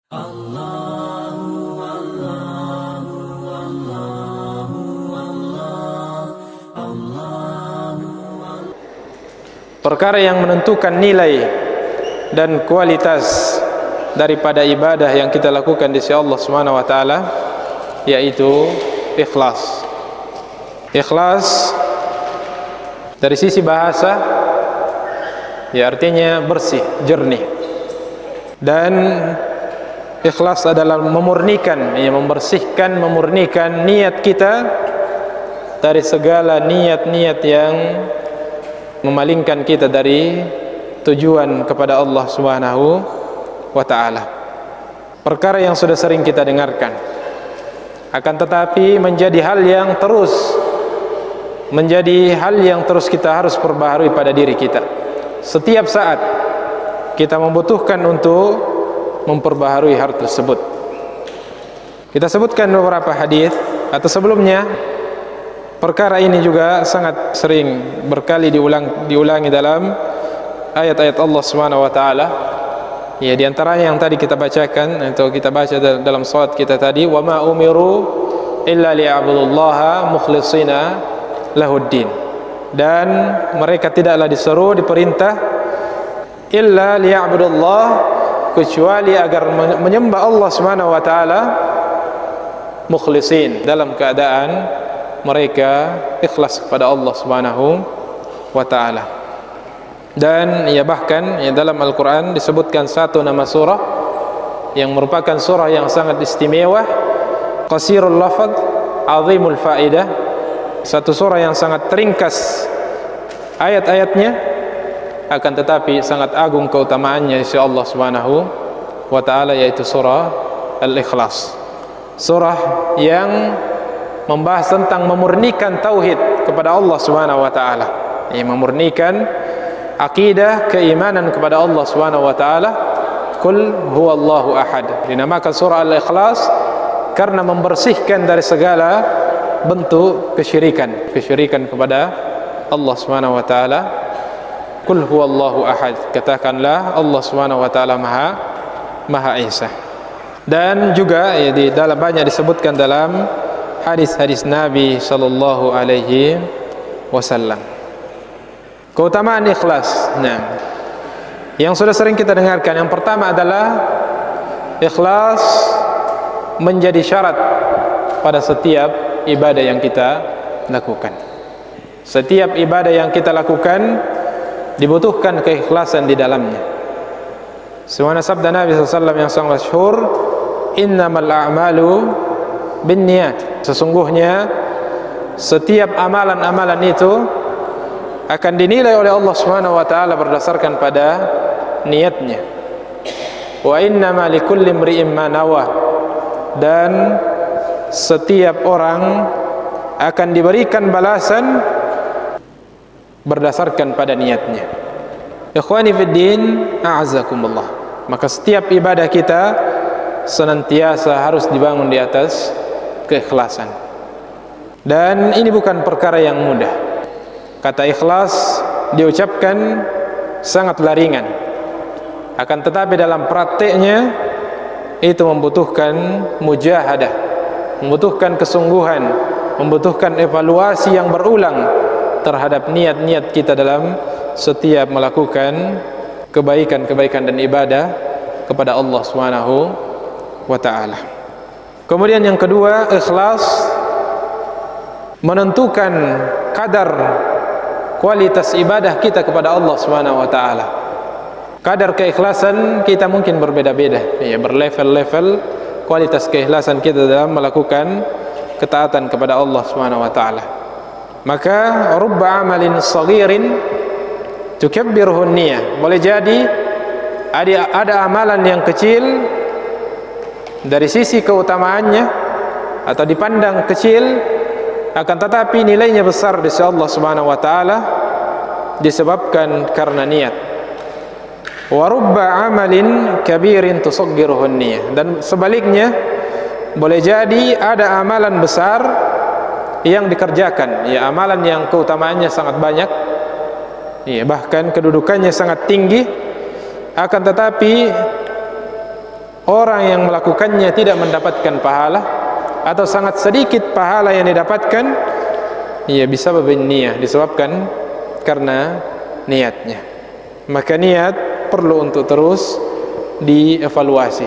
Perkara yang menentukan nilai dan kualitas daripada ibadah yang kita lakukan di sisi Allah Subhanahu wa taala yaitu ikhlas. Ikhlas dari sisi bahasa ya artinya bersih, jernih. Dan ikhlas adalah memurnikan, ya membersihkan, memurnikan niat kita dari segala niat-niat yang memalingkan kita dari tujuan kepada Allah Subhanahu wa taala. Perkara yang sudah sering kita dengarkan, akan tetapi menjadi hal yang terus kita harus perbaharui pada diri kita. Setiap saat kita membutuhkan untuk memperbaharui hal tersebut. Kita sebutkan beberapa hadis atau sebelumnya. Perkara ini juga sangat sering berkali diulangi dalam ayat-ayat Allah Subhanahu wa taala. Ya, di antaranya yang tadi kita bacakan atau kita baca dalam salat kita tadi, wa ma umiru illa liya'budullaha mukhlishina lahuddin. Dan mereka tidaklah disuruh, diperintah illa liya'budullah, kecuali agar menyembah Allah Subhanahu wa taala mukhlisin, dalam keadaan mereka ikhlas kepada Allah Subhanahu wa taala. Dan ya bahkan ya dalam Al-Qur'an disebutkan satu nama surah yang merupakan surah yang sangat istimewa, qasirul lafadz, azimul faidah, satu surah yang sangat ringkas ayat-ayatnya, akan tetapi sangat agung keutamaannya di sisi Allah Subhanahu wa taala, yaitu surah Al-Ikhlas. Surah yang membahas tentang memurnikan tauhid kepada Allah Subhanahu wa taala, memurnikan akidah keimanan kepada Allah Subhanahu wa taala. Qul huwallahu ahad, dinamakan surah Al-Ikhlas karena membersihkan dari segala bentuk kesyirikan kepada Allah Subhanahu wa taala. Qul huwallahu ahad, katakanlah Allah Subhanahu wa taala Maha Esa. Dan juga ya, di dalam banyak disebutkan dalam hadis-hadis Nabi sallallahu alaihi wasallam. Keutamaan ikhlas. Nah, yang sudah sering kita dengarkan, yang pertama adalah ikhlas menjadi syarat pada setiap ibadah yang kita lakukan. Setiap ibadah yang kita lakukan dibutuhkan keikhlasan di dalamnya. Sebagaimana sabda Nabi sallallahu alaihi wasallam yang sangat masyhur, innamal a'malu binniyat, sesungguhnya setiap amalan-amalan itu akan dinilai oleh Allah Subhanahu wa taala berdasarkan pada niatnya. Wa innama likulli imri'in ma nawa, dan setiap orang akan diberikan balasan berdasarkan pada niatnya. Ikhwani fid din, a'azzakumullah. Maka setiap ibadah kita senantiasa harus dibangun di atas keikhlasan. Dan ini bukan perkara yang mudah. Kata ikhlas diucapkan sangatlah ringan, akan tetapi dalam prakteknya itu membutuhkan mujahadah, membutuhkan kesungguhan, membutuhkan evaluasi yang berulang terhadap niat-niat kita dalam setiap melakukan kebaikan-kebaikan dan ibadah kepada Allah Subhanahu wa ta'ala. Kemudian yang kedua, ikhlas menentukan kadar kualitas ibadah kita kepada Allah Subhanahu wa ta'ala. Kadar keikhlasan kita mungkin berbeda-beda, ya, berlevel-level kualitas keikhlasan kita dalam melakukan ketaatan kepada Allah Subhanahu wa ta'ala. Maka rubba amalin saghirin tukabbiruhu niyah, boleh jadi ada amalan yang kecil dari sisi keutamaannya atau dipandang kecil, akan tetapi nilainya besar di sisi Allah Subhanahu wa taala disebabkan karena niat. Wa rubba amalin kabirin tusaggiruhu niyah, dan sebaliknya boleh jadi ada amalan besar yang dikerjakan, ya, amalan yang keutamaannya sangat banyak, ya, bahkan kedudukannya sangat tinggi, akan tetapi orang yang melakukannya tidak mendapatkan pahala atau sangat sedikit pahala yang didapatkan, ya bisa niat, disebabkan karena niatnya. Maka niat perlu untuk terus dievaluasi.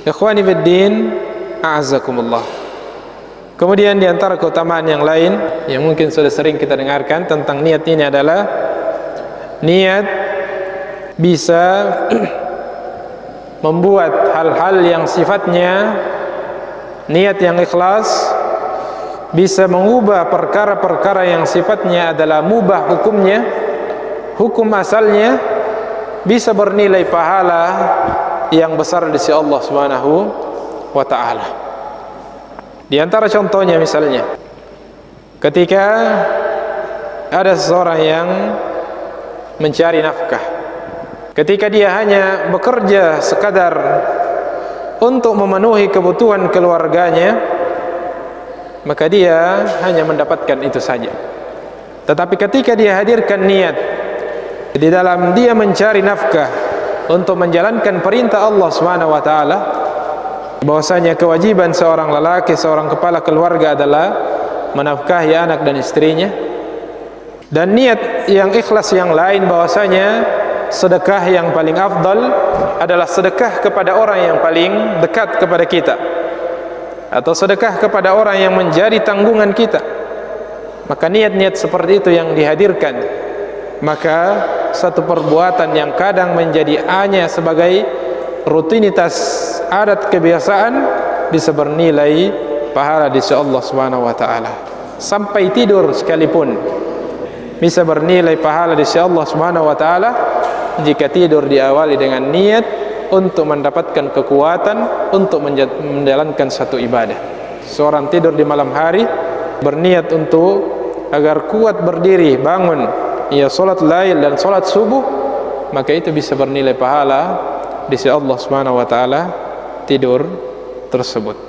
Ikhwani fid din, a'azzakumullah. Kemudian di antara keutamaan yang lain yang mungkin sudah sering kita dengarkan tentang niat ini adalah niat bisa membuat hal-hal yang sifatnya niat yang ikhlas bisa mengubah perkara-perkara yang sifatnya adalah mubah hukumnya, hukum asalnya, bisa bernilai pahala yang besar di sisi Allah Subhanahu wa ta'ala. Di antara contohnya misalnya, ketika ada seseorang yang mencari nafkah, ketika dia hanya bekerja sekadar untuk memenuhi kebutuhan keluarganya, maka dia hanya mendapatkan itu saja. Tetapi ketika dia hadirkan niat di dalam dia mencari nafkah untuk menjalankan perintah Allah Subhanahu wa taala, bahwasanya kewajiban seorang lelaki, seorang kepala keluarga adalah menafkahi anak dan istrinya, dan niat yang ikhlas yang lain bahwasanya sedekah yang paling afdal adalah sedekah kepada orang yang paling dekat kepada kita, atau sedekah kepada orang yang menjadi tanggungan kita. Maka niat-niat seperti itu yang dihadirkan, maka satu perbuatan yang kadang menjadi hanya sebagai rutinitas, adat, kebiasaan, bisa bernilai pahala di sisi Allah Subhanahu wa taala. Sampai tidur sekalipun bisa bernilai pahala di sisi Allah Subhanahu wa taala jika tidur diawali dengan niat untuk mendapatkan kekuatan untuk menjalankan satu ibadah. Seorang tidur di malam hari berniat untuk agar kuat berdiri, bangun, ia salat lail dan salat subuh, maka itu bisa bernilai pahala di sisi Allah Subhanahu wa taala tidur tersebut.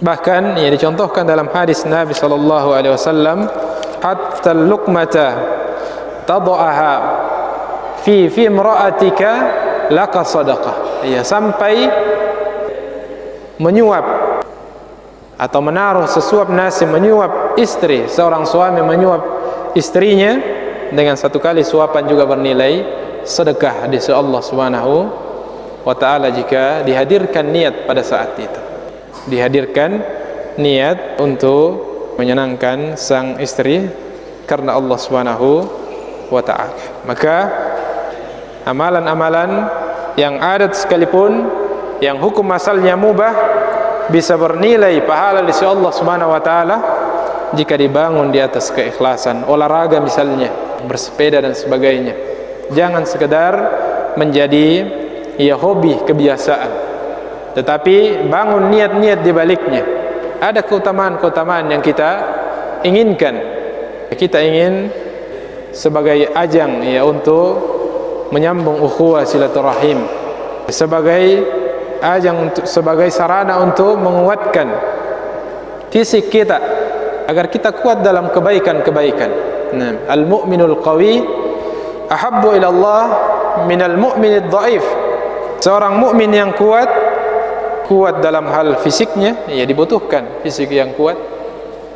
Bahkan ia dicontohkan dalam hadis Nabi sallallahu alaihi wasallam, hatta luqmata tad'aha fi imra'atika laka sadaqah. Ya, sampai menyuap atau menaruh sesuap nasi, menyuap istri, seorang suami menyuap istrinya dengan satu kali suapan juga bernilai sedekah di sisi Allah Subhanahu wa ta'ala jika dihadirkan niat pada saat itu. Dihadirkan niat untuk menyenangkan sang istri karena Allah Subhanahu wa ta'ala. Maka amalan-amalan yang adat sekalipun, yang hukum asalnya mubah, bisa bernilai pahala di sisi Allah Subhanahu wa taala jika dibangun di atas keikhlasan. Olahraga misalnya, bersepeda dan sebagainya, jangan sekedar menjadi hobi, kebiasaan, tetapi bangun niat-niat di baliknya. Ada keutamaan-keutamaan yang kita inginkan. Kita ingin sebagai ajang untuk menyambung ukhuwah silaturahim, sebagai ajang, sebagai sarana untuk menguatkan fisik kita agar kita kuat dalam kebaikan-kebaikan. Nah, al-mu'minul qawi ahabbu ila Allah minal mu'minid dhaif. Seorang mukmin yang kuat dalam hal fisiknya, ya dibutuhkan fisik yang kuat,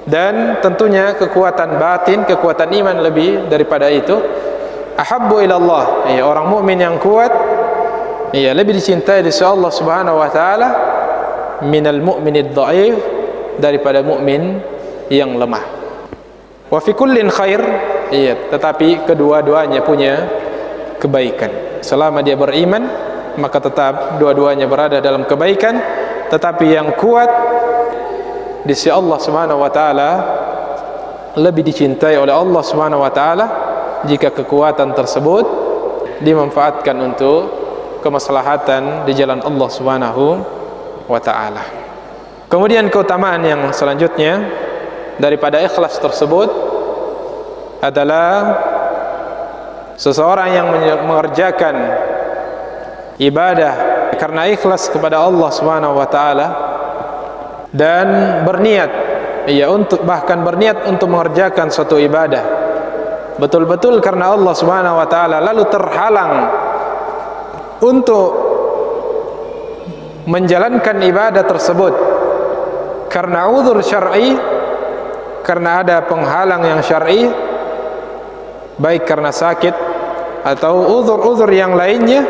dan tentunya kekuatan batin, kekuatan iman lebih daripada itu. Ahabbu ila Allah, ya orang mukmin yang kuat, ya lebih dicintai di sisi Allah Subhanahu wa taala minal mu'minid dhaif, daripada mukmin yang lemah. Wa fi kullin khair, ya, tetapi kedua-duanya punya kebaikan. Selama dia beriman, maka tetap dua-duanya berada dalam kebaikan. Tetapi yang kuat di sisi Allah Subhanahu wa taala lebih dicintai oleh Allah Subhanahu wa taala jika kekuatan tersebut dimanfaatkan untuk kemaslahatan di jalan Allah Subhanahu wa taala. Kemudian keutamaan yang selanjutnya daripada ikhlas tersebut adalah seseorang yang mengerjakan ibadah karena ikhlas kepada Allah Subhanahu wa taala dan berniat, ya, untuk bahkan berniat untuk mengerjakan suatu ibadah betul-betul karena Allah Subhanahu wa taala, lalu terhalang untuk menjalankan ibadah tersebut karena uzur syar'i, karena ada penghalang yang syar'i, baik karena sakit atau uzur-uzur yang lainnya,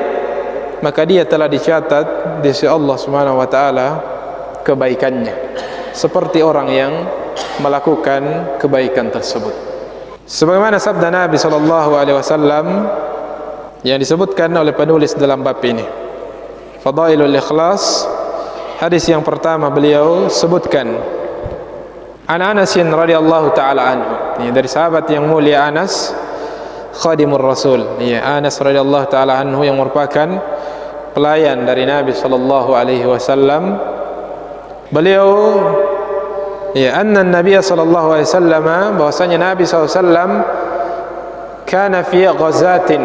maka dia telah dicatat di sisi Allah Subhanahu wa taala kebaikannya seperti orang yang melakukan kebaikan tersebut. Sebagaimana sabda Nabi sallallahu alaihi wasallam yang disebutkan oleh penulis dalam bab ini, Fadailul Ikhlas. Hadis yang pertama beliau sebutkan An Anas radhiyallahu taala anhu, dari sahabat yang mulia Anas khadimur Rasul. Anas radhiyallahu taala anhu yang merupakan pelayan dari Nabi sallallahu alaihi wasallam. Beliau anna Nabi sallallahu alaihi wasallam, bahwasanya Nabi sallallahu alaihi wasallam kana fi ghazatin,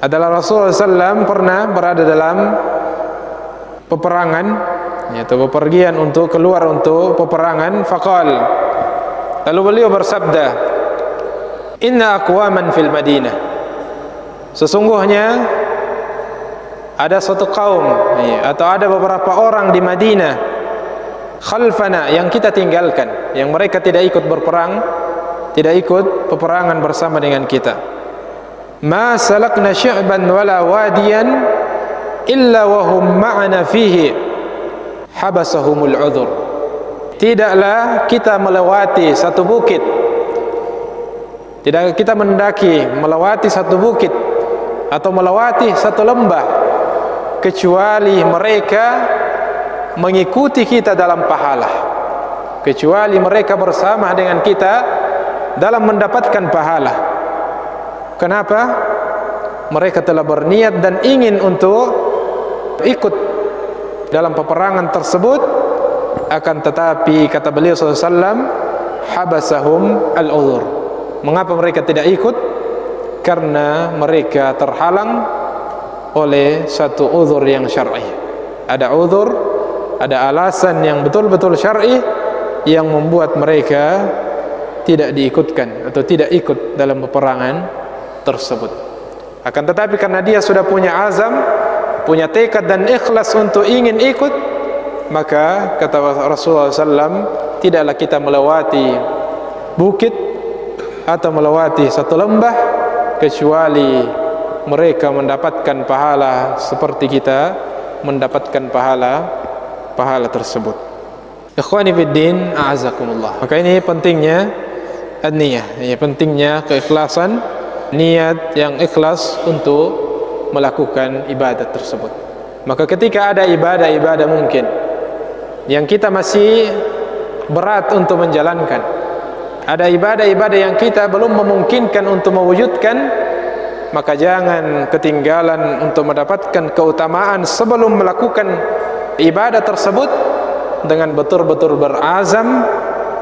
adalah Rasulullah sallallahu pernah berada dalam peperangan, yaitu bepergian untuk keluar untuk peperangan. Faqal, lalu beliau bersabda, inna aqwaman fil Madinah, sesungguhnya ada suatu kaum atau ada beberapa orang di Madinah, khalfana, yang kita tinggalkan, yang mereka tidak ikut berperang, tidak ikut peperangan bersama dengan kita. Ma salakna sya'ban wala wadiyan illa wahum ma'ana fihi habasahumul udhur. Tidaklah kita melewati satu bukit, tidak kita mendaki melewati satu bukit atau melewati satu lembah, kecuali mereka mengikuti kita dalam pahala, kecuali mereka bersama dengan kita dalam mendapatkan pahala. Kenapa? Mereka telah berniat dan ingin untuk ikut dalam peperangan tersebut, akan tetapi kata beliau SAW, habasahum al-udhur. Mengapa mereka tidak ikut? Karena mereka terhalang oleh satu uzur yang syar'i. Ada uzur, ada alasan yang betul-betul syar'i yang membuat mereka tidak diikutkan atau tidak ikut dalam peperangan tersebut. Akan tetapi karena dia sudah punya azam, punya tekad dan ikhlas untuk ingin ikut, maka kata Rasulullah SAW, tidaklah kita melewati bukit atau melewati satu lembah kecuali mereka mendapatkan pahala seperti kita mendapatkan pahala tersebut. Ikhwani fiddin, a'azakumullah. Maka ini pentingnya an-niyah, pentingnya keikhlasan, niat yang ikhlas untuk melakukan ibadat tersebut. Maka ketika ada ibadah-ibadah mungkin yang kita masih berat untuk menjalankan, ada ibadah-ibadah yang kita belum memungkinkan untuk mewujudkan, maka jangan ketinggalan untuk mendapatkan keutamaan sebelum melakukan ibadah tersebut dengan betul-betul berazam,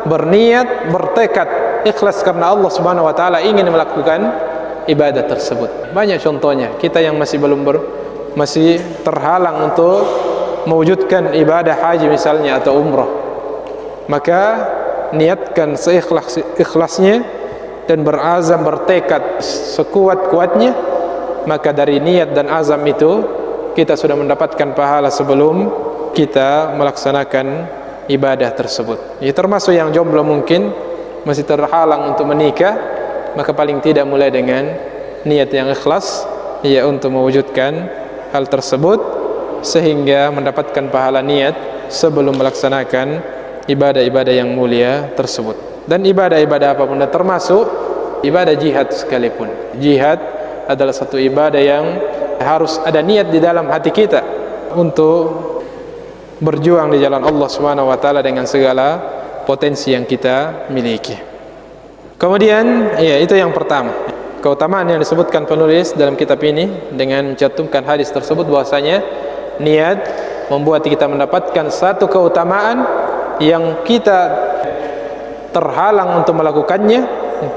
berniat, bertekad, ikhlas karena Allah Subhanahu wa taala ingin melakukan ibadah tersebut. Banyak contohnya, kita yang masih masih terhalang untuk mewujudkan ibadah haji misalnya atau umrah, maka niatkan seikhlas-ikhlasnya dan berazam, bertekad sekuat-kuatnya, maka dari niat dan azam itu kita sudah mendapatkan pahala sebelum kita melaksanakan ibadah tersebut. Ini termasuk yang jomblo mungkin masih terhalang untuk menikah, maka paling tidak mulai dengan niat yang ikhlas untuk mewujudkan hal tersebut sehingga mendapatkan pahala niat sebelum melaksanakan ibadah-ibadah yang mulia tersebut. Dan ibadah-ibadah apapun, termasuk ibadah jihad sekalipun. Jihad adalah satu ibadah yang harus ada niat di dalam hati kita untuk berjuang di jalan Allah Subhanahu wa taala dengan segala potensi yang kita miliki. Kemudian itu yang pertama, keutamaan yang disebutkan penulis dalam kitab ini dengan mencantumkan hadis tersebut, bahwasanya niat membuat kita mendapatkan satu keutamaan yang kita terhalang untuk melakukannya,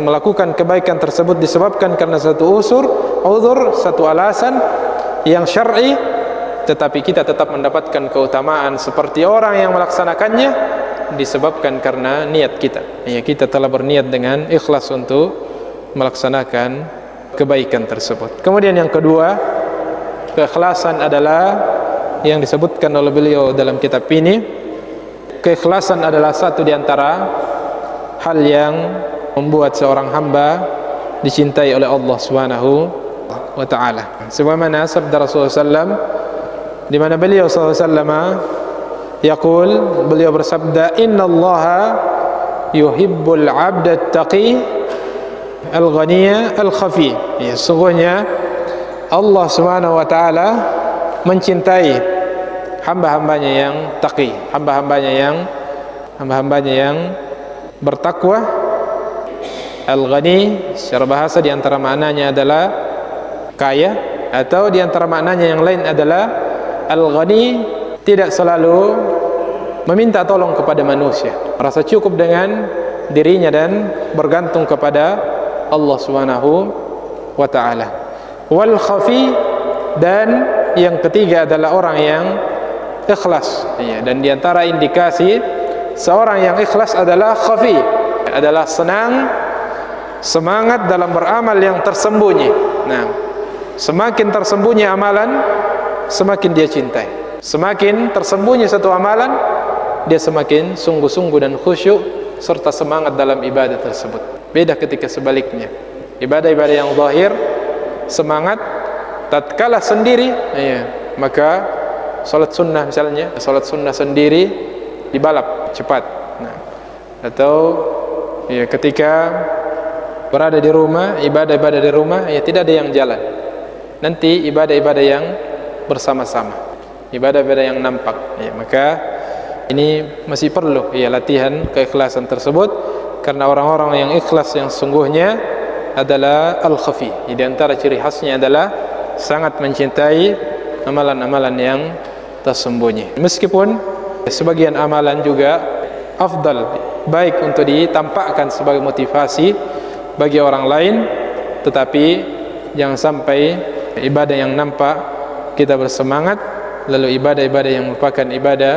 melakukan kebaikan tersebut disebabkan karena satu uzur, satu alasan yang syar'i, tetapi kita tetap mendapatkan keutamaan seperti orang yang melaksanakannya disebabkan karena niat kita. Kita telah berniat dengan ikhlas untuk melaksanakan kebaikan tersebut. Kemudian yang kedua, keikhlasan adalah yang disebutkan oleh beliau dalam kitab ini, keikhlasan adalah satu di antara hal yang membuat seorang hamba dicintai oleh Allah Subhanahu wa taala. Sebagaimana sabda Rasulullah sallam, di mana beliau sallallahu alaihi wasallam yaqul, beliau bersabda, innallaha yuhibbul 'abda taqi al-ghaniya al-khafi. Ya, sungguhnya Allah Subhanahu wa taala mencintai hamba-hambanya yang taqi, hamba-hambanya yang bertakwa. Al-ghani secara bahasa di antara maknanya adalah kaya, atau di antara maknanya yang lain adalah al-ghani tidak selalu meminta tolong kepada manusia, merasa cukup dengan dirinya dan bergantung kepada Allah Subhanahu wa taala. Wal khafi, dan yang ketiga adalah orang yang ikhlas. Ya, dan di antara indikasi seorang yang ikhlas adalah khafi, adalah semangat dalam beramal yang tersembunyi. Nah, semakin tersembunyi amalan, semakin dia cintai. Semakin tersembunyi satu amalan, dia semakin sungguh-sungguh dan khusyuk serta semangat dalam ibadah tersebut. Beda ketika sebaliknya, ibadah-ibadah yang zahir semangat, tatkala sendiri, ya, maka salat sunnah misalnya, salat sunnah sendiri dibalap cepat. Nah, atau ya, ketika berada di rumah, ibadah-ibadah di rumah, ya tidak ada yang jalan. Nanti ibadah-ibadah yang bersama-sama, ibadah-ibadah yang nampak. Ya, maka ini masih perlu ya latihan keikhlasan tersebut, karena orang-orang yang ikhlas yang sungguhnya adalah al-khafi. Di antara ciri khasnya adalah sangat mencintai amalan-amalan yang tersembunyi. Meskipun sebagian amalan juga afdal, baik untuk ditampakkan sebagai motivasi bagi orang lain, tetapi jangan sampai ibadah yang nampak kita bersemangat, lalu ibadah-ibadah yang merupakan ibadah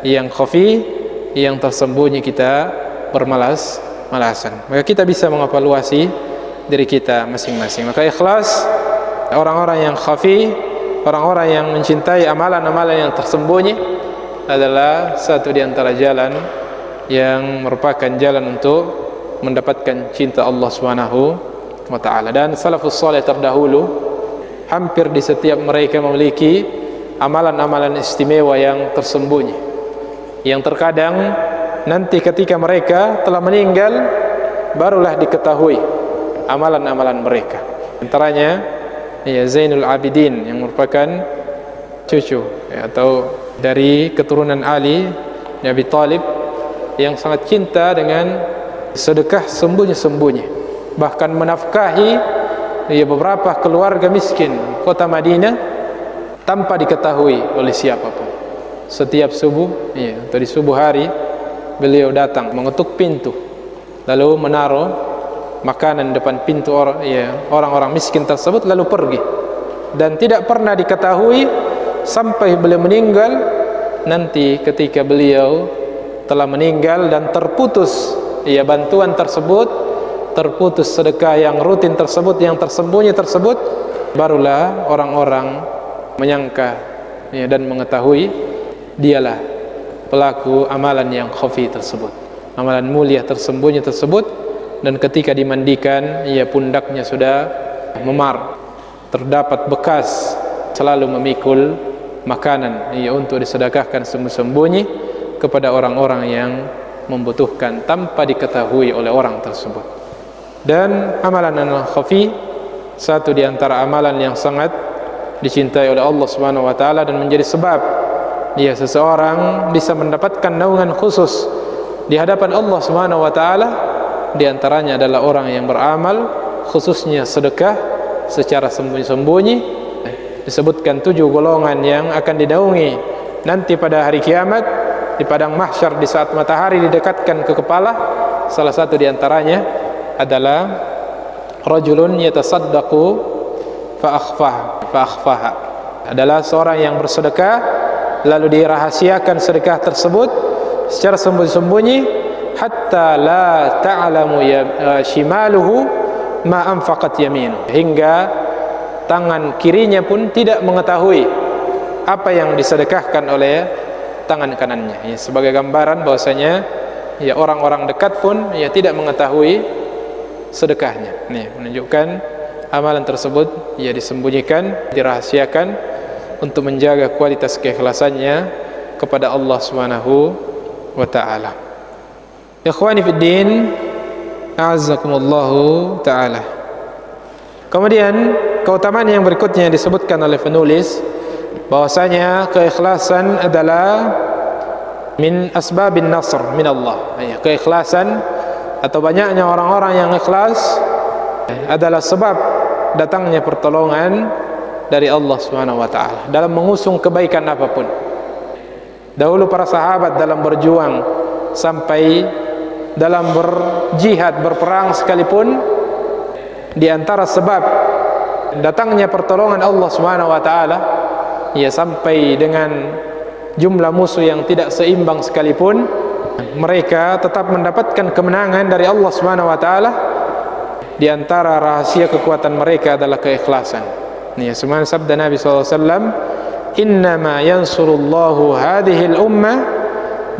yang khafi, yang tersembunyi, kita bermalas-malasan. Maka kita bisa mengevaluasi diri kita masing-masing. Maka ikhlas, orang-orang yang khafi, orang-orang yang mencintai amalan-amalan yang tersembunyi, adalah satu di antara jalan yang merupakan jalan untuk mendapatkan cinta Allah Subhanahu wa taala. Dan salafus saleh terdahulu, hampir di setiap mereka memiliki amalan-amalan istimewa yang tersembunyi, yang terkadang nanti ketika mereka telah meninggal barulah diketahui amalan-amalan mereka. Antaranya ya Zainul Abidin, yang merupakan cucu ya, atau dari keturunan Ali bin Abi Thalib, yang sangat cinta dengan sedekah sembunyi-sembunyi, bahkan menafkahi ya beberapa keluarga miskin kota Madinah tanpa diketahui oleh siapapun. Setiap subuh ya, atau di subuh hari, beliau datang mengetuk pintu, lalu menaruh makanan depan pintu orang-orang miskin tersebut, lalu pergi, dan tidak pernah diketahui sampai beliau meninggal. Nanti ketika beliau telah meninggal dan terputus ya bantuan tersebut, terputus sedekah yang rutin tersebut, yang tersembunyi tersebut, barulah orang-orang menyangka ya, dan mengetahui dialah pelaku amalan yang khafi tersebut, amalan mulia tersembunyi tersebut. Dan ketika dimandikan, ya pundaknya sudah memar, terdapat bekas selalu memikul makanan ya untuk disedekahkan sembunyi-sembunyi kepada orang-orang yang membutuhkan tanpa diketahui oleh orang tersebut. Dan amalan al-khafi, satu di antara amalan yang sangat dicintai oleh Allah Subhanahu wa taala, dan menjadi sebab ya seseorang bisa mendapatkan naungan khusus di hadapan Allah Subhanahu wa taala. Di antaranya adalah orang yang beramal khususnya sedekah secara sembunyi-sembunyi. Disebutkan 7 golongan yang akan dinaungi nanti pada hari kiamat di padang mahsyar, di saat matahari didekatkan ke kepala. Salah satu di antaranya adalah rajulun yatasaddaqu fa akhfaha, adalah seorang yang bersedekah lalu dirahasiakan sedekah tersebut secara sembunyi-sembunyi, hatta la ta'lamu shimaluhu ma anfaqat yaminu, hingga tangan kirinya pun tidak mengetahui apa yang disedekahkan oleh tangan kanannya. Ya, sebagai gambaran bahwasanya ya orang-orang dekat pun ya tidak mengetahui sedekahnya. Nih, menunjukkan amalan tersebut ya disembunyikan, dirahasiakan untuk menjaga kualitas keikhlasannya kepada Allah Subhanahu wa taala. Ikhwani fid din, a'azzakumullahu taala. Kemudian keutamaan yang berikutnya disebutkan oleh penulis bahwasanya keikhlasan adalah min asbabin nasr min Allah. Ya, keikhlasan atau banyaknya orang-orang yang ikhlas adalah sebab datangnya pertolongan dari Allah Subhanahu wa taala dalam mengusung kebaikan apapun. Dahulu para sahabat dalam berjuang sampai dalam berjihad, berperang sekalipun, di antara sebab datangnya pertolongan Allah Subhanahu wa taala ya sampai dengan jumlah musuh yang tidak seimbang sekalipun, mereka tetap mendapatkan kemenangan dari Allah Subhanahu wa taala. Di antara rahasia kekuatan mereka adalah keikhlasan. Nih, sebagaimana sabda Nabi SAW, innama yansurullahu hadhil ummah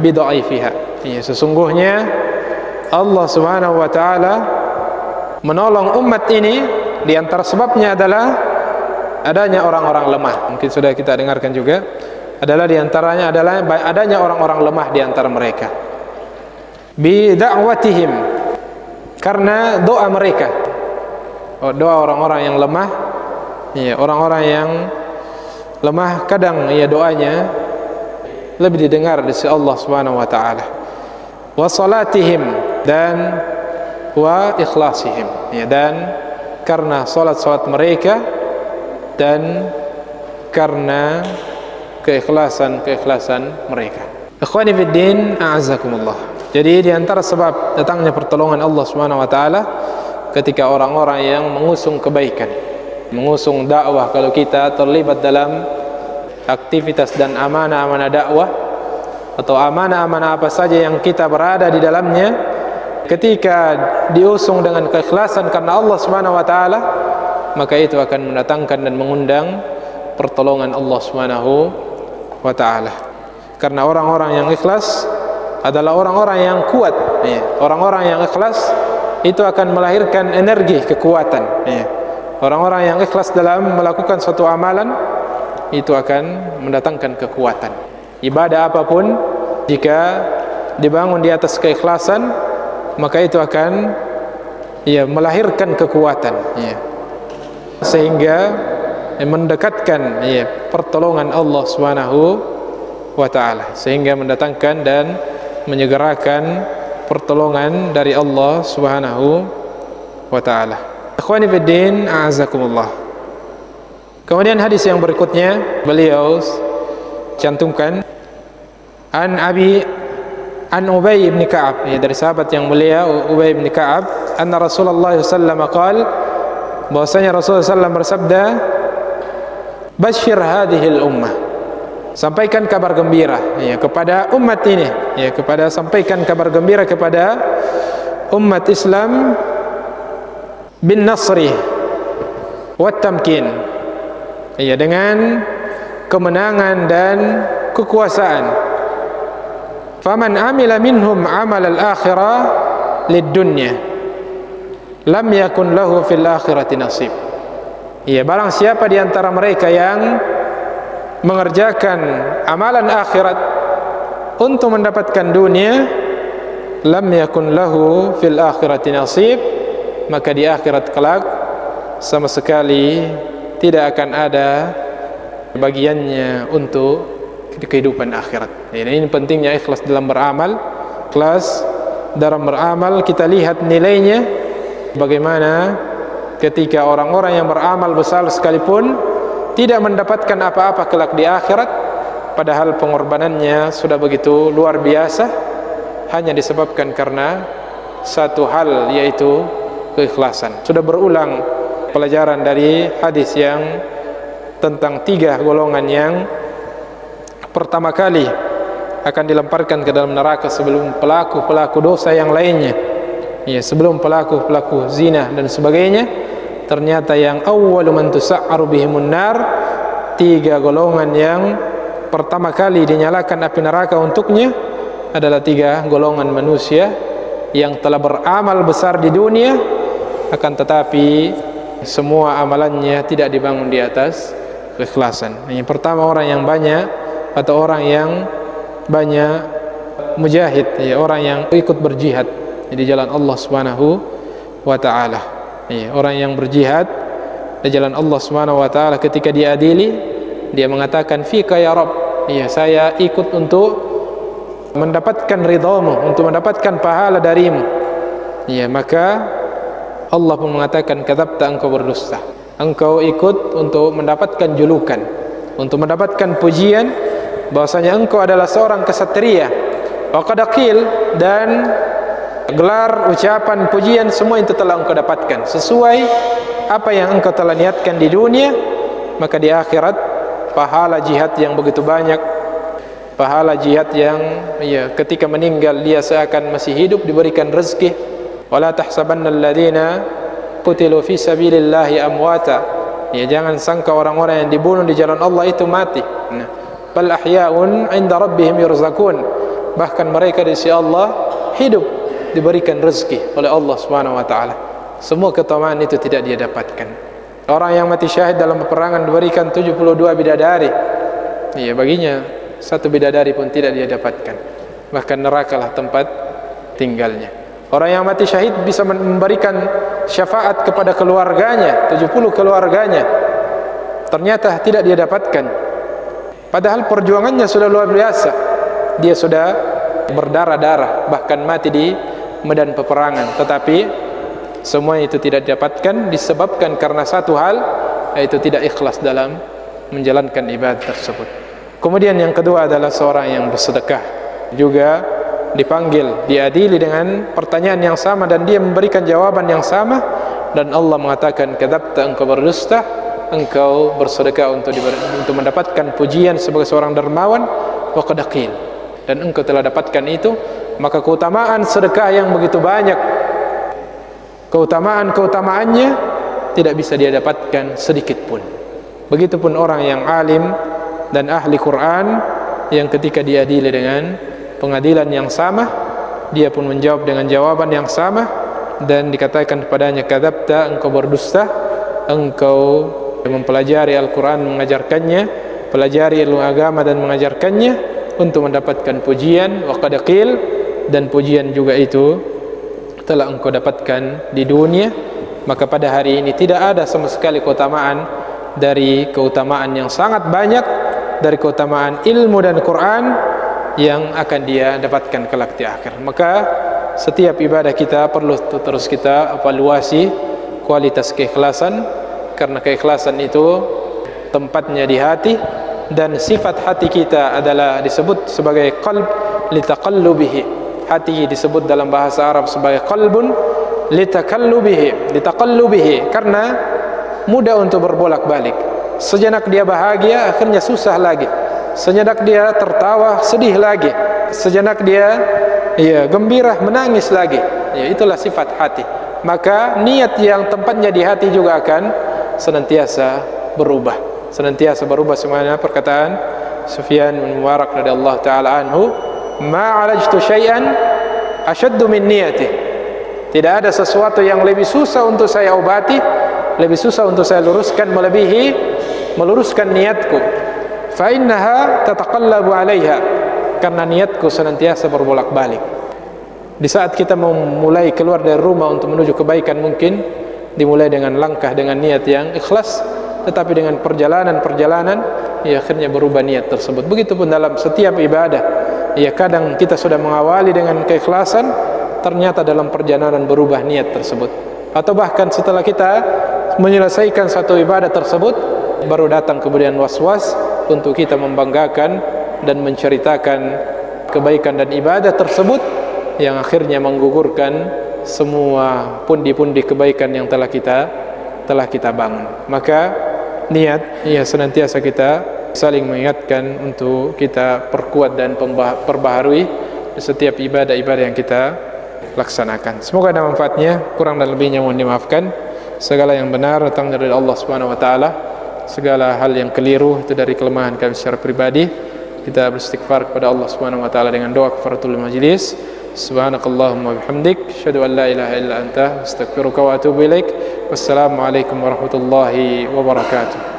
bidha'ifiha. Ya, sesungguhnya Allah Subhanahu wa taala menolong umat ini di antara sebabnya adalah adanya orang-orang lemah. Mungkin sudah kita dengarkan juga, adalah di antaranya adalah adanya orang-orang lemah di antara mereka. Bi da'watihim, karena doa mereka. Doa orang-orang yang lemah, ya, orang-orang yang lemah kadang ya doanya lebih didengar di sisi Allah Subhanahu wa taala. Wa salatihim, dan wa ikhlasihim, ya, dan karena salat-salat mereka dan karena keikhlasan mereka. Ikhwani fid din, a'azzakumullah. Jadi di antara sebab datangnya pertolongan Allah Subhanahu wa taala ketika orang-orang yang mengusung kebaikan, mengusung dakwah. Kalau kita terlibat dalam aktivitas dan amanah-amanah dakwah atau amanah-amanah apa saja yang kita berada di dalamnya, ketika diusung dengan keikhlasan karena Allah Subhanahu wa taala, maka itu akan mendatangkan dan mengundang pertolongan Allah Subhanahu wa taala. Karena orang-orang yang ikhlas adalah orang-orang yang kuat, ya. Orang-orang yang ikhlas itu akan melahirkan energi, kekuatan, ya. Orang-orang yang ikhlas dalam melakukan suatu amalan itu akan mendatangkan kekuatan. Ibadah apapun jika dibangun di atas keikhlasan, maka itu akan ya melahirkan kekuatan, ya. Sehingga mendekatkan ya pertolongan Allah Subhanahu wa taala, sehingga mendatangkan dan menyegerakan pertolongan dari Allah Subhanahu wa taala. Ikhwani fid din, a'azzakumullah. Kemudian hadis yang berikutnya beliau cantumkan an Ubay bin Ka'ab, ya, dari sahabat yang mulia Ubay bin Ka'ab, anna Rasulullah sallallahu alaihi wasallam qaal, bahwasanya Rasulullah sallallahu bersabda, basyir hadhil ummah, sampaikan kabar gembira, ya, kepada umat ini, ya, sampaikan kabar gembira kepada umat Islam bin nasri wat tamkin, ya, dengan kemenangan dan kekuasaan. Faman amila minhum amal al-akhirah lid-dunya lam yakun lahu fil akhirati nasib. Ya, barang siapa di antara mereka yang mengerjakan amalan akhirat untuk mendapatkan dunia, lam yakun lahu fil akhirati nasib, maka di akhirat kelak sama sekali tidak akan ada bagiannya untuk kehidupan akhirat. Ini pentingnya ikhlas dalam beramal. Ikhlas dalam beramal, kita lihat nilainya bagaimana ketika orang-orang yang beramal besar sekalipun tidak mendapatkan apa-apa kelak di akhirat, padahal pengorbanannya sudah begitu luar biasa, hanya disebabkan karena satu hal, yaitu keikhlasan. Sudah berulang pelajaran dari hadis yang tentang 3 golongan yang pertama kali akan dilemparkan ke dalam neraka sebelum pelaku-pelaku dosa yang lainnya, ya, sebelum pelaku-pelaku zina dan sebagainya. Ternyata yang awwalu man tusa'aru bihimun nar, tiga golongan yang pertama kali dinyalakan api neraka untuknya adalah tiga golongan manusia yang telah beramal besar di dunia, akan tetapi semua amalannya tidak dibangun di atas keikhlasan. Yang pertama, orang yang banyak atau orang yang banyak mujahid, ya, orang yang ikut berjihad di jalan Allah Subhanahu wa taala. Ya, orang yang berjihad di jalan Allah Subhanahu wa taala, ketika diadili dia mengatakan fika ya Rabb, ya, saya ikut untuk mendapatkan ridhamu, untuk mendapatkan pahala darimu. Ya, maka Allah pun mengatakan kadzabta, engkau berdusta. Engkau ikut untuk mendapatkan julukan, untuk mendapatkan pujian bahwasanya engkau adalah seorang kesatria. Wa qad qil, dan gelar, ucapan, pujian semua itu telah engkau dapatkan sesuai apa yang engkau telah niatkan di dunia. Maka di akhirat pahala jihad yang begitu banyak, pahala jihad yang, ya, ketika meninggal dia seakan masih hidup, diberikan rezeki. Wala tahsabanna alladhina qutilu fi sabilillahi amwata, ya, jangan sangka orang-orang yang dibunuh di jalan Allah itu mati. Nah, bal ahya'un 'inda rabbihim yurzakun, bahkan mereka di sisi Allah hidup, diberikan rezeki oleh Allah Subhanahu wa taala. Semua keutamaan itu tidak dia dapatkan. Orang yang mati syahid dalam peperangan diberikan 72 bidadari, ya, baginya satu bidadari pun tidak dia dapatkan, bahkan nerakalah tempat tinggalnya. Orang yang mati syahid bisa memberikan syafaat kepada keluarganya, 70 keluarganya, ternyata tidak dia dapatkan, padahal perjuangannya sudah luar biasa. Dia sudah berdarah-darah, bahkan mati di medan peperangan, tetapi semua itu tidak didapatkan disebabkan karena satu hal, yaitu tidak ikhlas dalam menjalankan ibadah tersebut. Kemudian yang kedua adalah seorang yang bersedekah, juga dipanggil, diadili dengan pertanyaan yang sama dan dia memberikan jawaban yang sama, dan Allah mengatakan kadzabta, engkau berdusta, engkau bersedekah untuk mendapatkan pujian sebagai seorang dermawan, wa qad qil, dan engkau telah dapatkan itu. Maka keutamaan sedekah yang begitu banyak, keutamaannya tidak bisa dia dapatkan sedikit pun. Begitupun orang yang alim dan ahli Quran, yang ketika diadili dengan pengadilan yang sama, dia pun menjawab dengan jawaban yang sama, dan dikatakan kepadanya kadzabta, engkau berdusta, engkau mempelajari Al-Quran, mengajarkannya, pelajari ilmu agama dan mengajarkannya untuk mendapatkan pujian, wa qad qil, dan pujian juga itu telah engkau dapatkan di dunia. Maka pada hari ini tidak ada sama sekali keutamaan dari keutamaan yang sangat banyak, dari keutamaan ilmu dan Quran yang akan dia dapatkan kelak di akhir. Maka setiap ibadah kita perlu terus kita evaluasi kualitas keikhlasan, karena keikhlasan itu tempatnya di hati, dan sifat hati kita adalah disebut sebagai qalb litaqallubihi. Hati disebut dalam bahasa Arab sebagai qalbun litaqallubihi, karena mudah untuk berbolak-balik. Sejenak dia bahagia, akhirnya susah lagi. Sejenak dia tertawa, sedih lagi. Sejenak dia, ya, gembira, menangis lagi. Ya, itulah sifat hati. Maka niat yang tempatnya di hati juga akan senantiasa berubah. Senantiasa berubah, semana perkataan Sufyan bin Mubarak radhiyallahu taala anhu, ma alajtu syai'an asyaddu min niyati. Tidak ada sesuatu yang lebih susah untuk saya obati, lebih susah untuk saya luruskan, melebihi meluruskan niatku. Fa innaha tataqallabu 'alaiha, karena niatku senantiasa berbolak-balik. Di saat kita mau mulai keluar dari rumah untuk menuju kebaikan, mungkin dimulai dengan langkah dengan niat yang ikhlas, tetapi dengan perjalanan, ya, akhirnya berubah niat tersebut. Begitupun dalam setiap ibadah. Ya, kadang kita sudah mengawali dengan keikhlasan, ternyata dalam perjalanan berubah niat tersebut. Atau bahkan setelah kita menyelesaikan satu ibadah tersebut, baru datang kemudian was-was untuk kita membanggakan dan menceritakan kebaikan dan ibadah tersebut, yang akhirnya menggugurkan semua pundi-pundi kebaikan yang telah kita bangun. Maka niat, ya, senantiasa kita saling mengingatkan untuk kita perkuat dan perbaharui setiap ibadah-ibadah yang kita laksanakan. Semoga ada manfaatnya. Kurang dan lebihnya mohon dimaafkan. Segala yang benar datang dari Allah Subhanahu wa taala. segala hal yang keliru itu dari kelemahan kami secara pribadi. Kita beristighfar kepada Allah Subhanahu wa taala dengan doa kafaratul majlis. Subhanakallahumma bihamdik, asyhadu an la ilaha illa anta, astaghfiruka wa atubu ilaik. Wassalamualaikum warahmatullahi wabarakatuh.